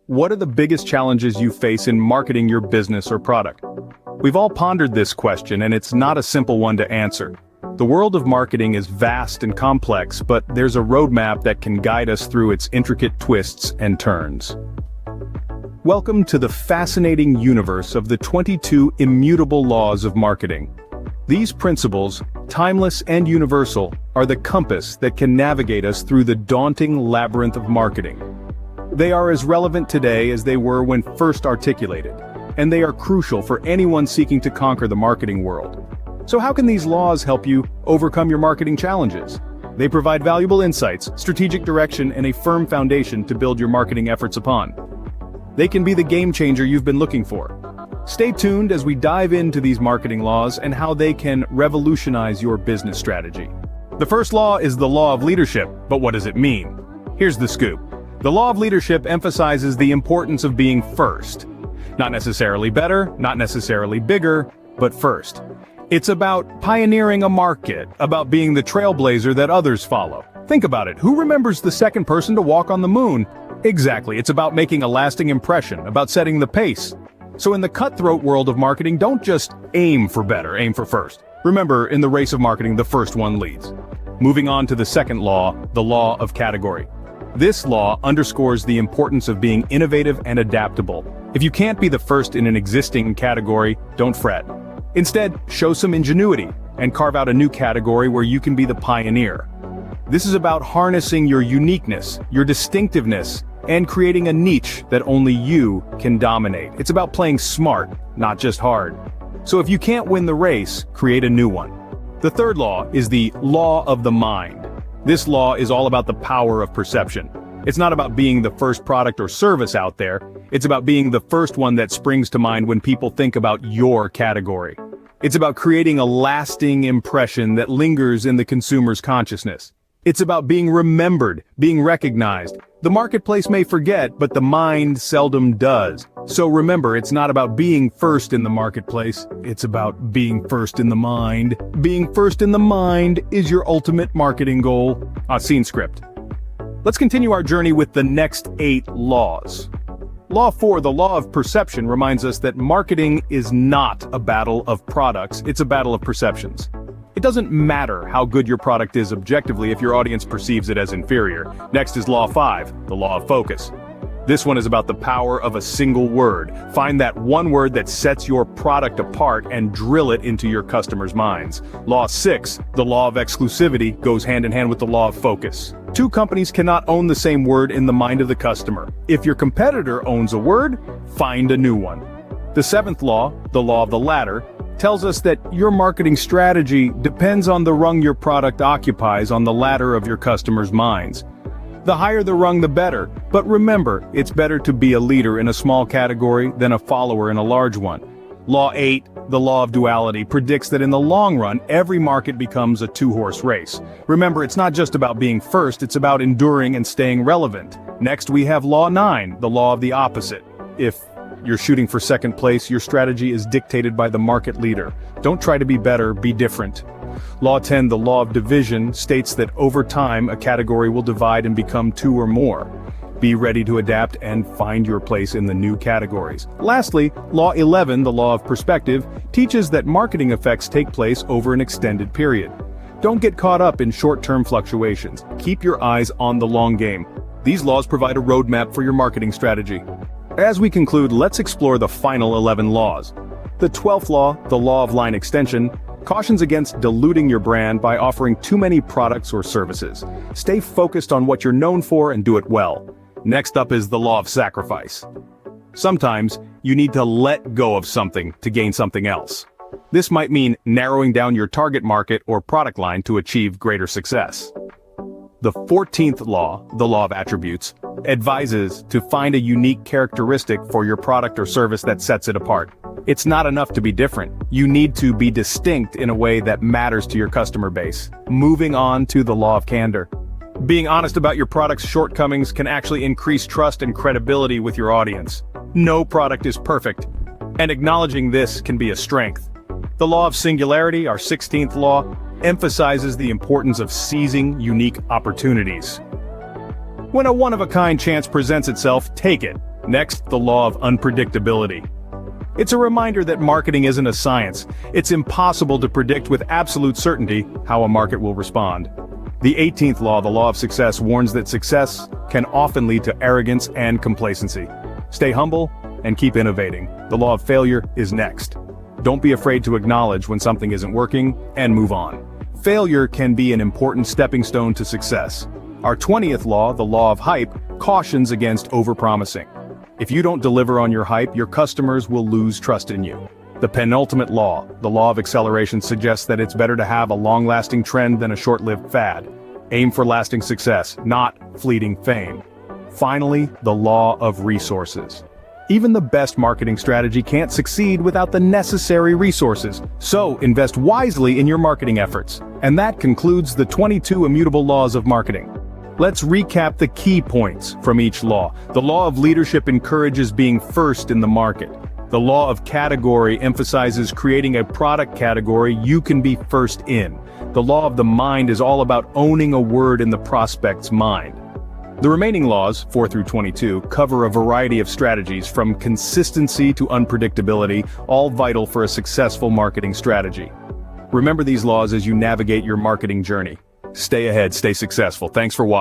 What are the biggest challenges you face in marketing your business or product? We've all pondered this question, and it's not a simple one to answer. The world of marketing is vast and complex, but there's a roadmap that can guide us through its intricate twists and turns. Welcome to the fascinating universe of the 22 immutable laws of marketing. These principles, timeless and universal, are the compass that can navigate us through the daunting labyrinth of marketing. They are as relevant today as they were when first articulated, and they are crucial for anyone seeking to conquer the marketing world. So how can these laws help you overcome your marketing challenges? They provide valuable insights, strategic direction, and a firm foundation to build your marketing efforts upon. They can be the game changer you've been looking for. Stay tuned as we dive into these marketing laws and how they can revolutionize your business strategy. The first law is the law of leadership, but what does it mean? Here's the scoop. The law of leadership emphasizes the importance of being first. Not necessarily better, not necessarily bigger, but first. It's about pioneering a market, about being the trailblazer that others follow. Think about it, who remembers the second person to walk on the moon? Exactly, it's about making a lasting impression, about setting the pace. So in the cutthroat world of marketing, don't just aim for better, aim for first. Remember, in the race of marketing, the first one leads. Moving on to the second law, the law of category. This law underscores the importance of being innovative and adaptable. If you can't be the first in an existing category, don't fret. Instead, show some ingenuity and carve out a new category where you can be the pioneer. This is about harnessing your uniqueness, your distinctiveness, and creating a niche that only you can dominate. It's about playing smart, not just hard. So if you can't win the race, create a new one. The third law is the law of the mind. This law is all about the power of perception. It's not about being the first product or service out there. It's about being the first one that springs to mind when people think about your category. It's about creating a lasting impression that lingers in the consumer's consciousness. It's about being remembered, being recognized. The marketplace may forget, but the mind seldom does. So remember, it's not about being first in the marketplace, it's about being first in the mind. Being first in the mind is your ultimate marketing goal. Scene script. Let's continue our journey with the next 8 laws. Law 4, the law of perception, reminds us that marketing is not a battle of products, it's a battle of perceptions. It doesn't matter how good your product is objectively if your audience perceives it as inferior. Next is Law 5, the law of focus. This one is about the power of a single word. Find that one word that sets your product apart and drill it into your customers' minds. Law 6, the law of exclusivity, goes hand in hand with the law of focus. 2 companies cannot own the same word in the mind of the customer. If your competitor owns a word, find a new one. The 7th law, the law of the ladder, tells us that your marketing strategy depends on the rung your product occupies on the ladder of your customers' minds. The higher the rung, the better, but remember, it's better to be a leader in a small category than a follower in a large one. Law 8, the law of duality, predicts that in the long run, every market becomes a 2-horse race. Remember, it's not just about being first, it's about enduring and staying relevant. Next, we have Law 9, the law of the opposite. If you're shooting for second place, your strategy is dictated by the market leader. Don't try to be better, be different. Law 10, the law of division, states that over time, a category will divide and become 2 or more. Be ready to adapt and find your place in the new categories. Lastly, Law 11, the law of perspective, teaches that marketing effects take place over an extended period. Don't get caught up in short-term fluctuations. Keep your eyes on the long game. These laws provide a roadmap for your marketing strategy. As we conclude, let's explore the final 11 laws. The 12th law, the law of line extension, cautions against diluting your brand by offering too many products or services. Stay focused on what you're known for and do it well. Next up is the law of sacrifice. Sometimes, you need to let go of something to gain something else. This might mean narrowing down your target market or product line to achieve greater success. The 14th law, the law of attributes, advises to find a unique characteristic for your product or service that sets it apart. It's not enough to be different. You need to be distinct in a way that matters to your customer base. Moving on to the law of candor. Being honest about your product's shortcomings can actually increase trust and credibility with your audience. No product is perfect, and acknowledging this can be a strength. The law of singularity, our 16th law, emphasizes the importance of seizing unique opportunities. When a one-of-a-kind chance presents itself, take it. Next, the law of unpredictability. It's a reminder that marketing isn't a science. It's impossible to predict with absolute certainty how a market will respond. The 18th law, the law of success, warns that success can often lead to arrogance and complacency. Stay humble and keep innovating. The law of failure is next. Don't be afraid to acknowledge when something isn't working and move on. Failure can be an important stepping stone to success. Our 20th law, the law of hype, cautions against overpromising. If you don't deliver on your hype, your customers will lose trust in you. The penultimate law, the law of acceleration, suggests that it's better to have a long-lasting trend than a short-lived fad. Aim for lasting success, not fleeting fame. Finally, the law of resources. Even the best marketing strategy can't succeed without the necessary resources. So, invest wisely in your marketing efforts. And that concludes the 22 immutable laws of marketing. Let's recap the key points from each law. The law of leadership encourages being first in the market. The law of category emphasizes creating a product category you can be first in. The law of the mind is all about owning a word in the prospect's mind. The remaining laws, 4 through 22, cover a variety of strategies from consistency to unpredictability, all vital for a successful marketing strategy. Remember these laws as you navigate your marketing journey. Stay ahead, stay successful. Thanks for watching.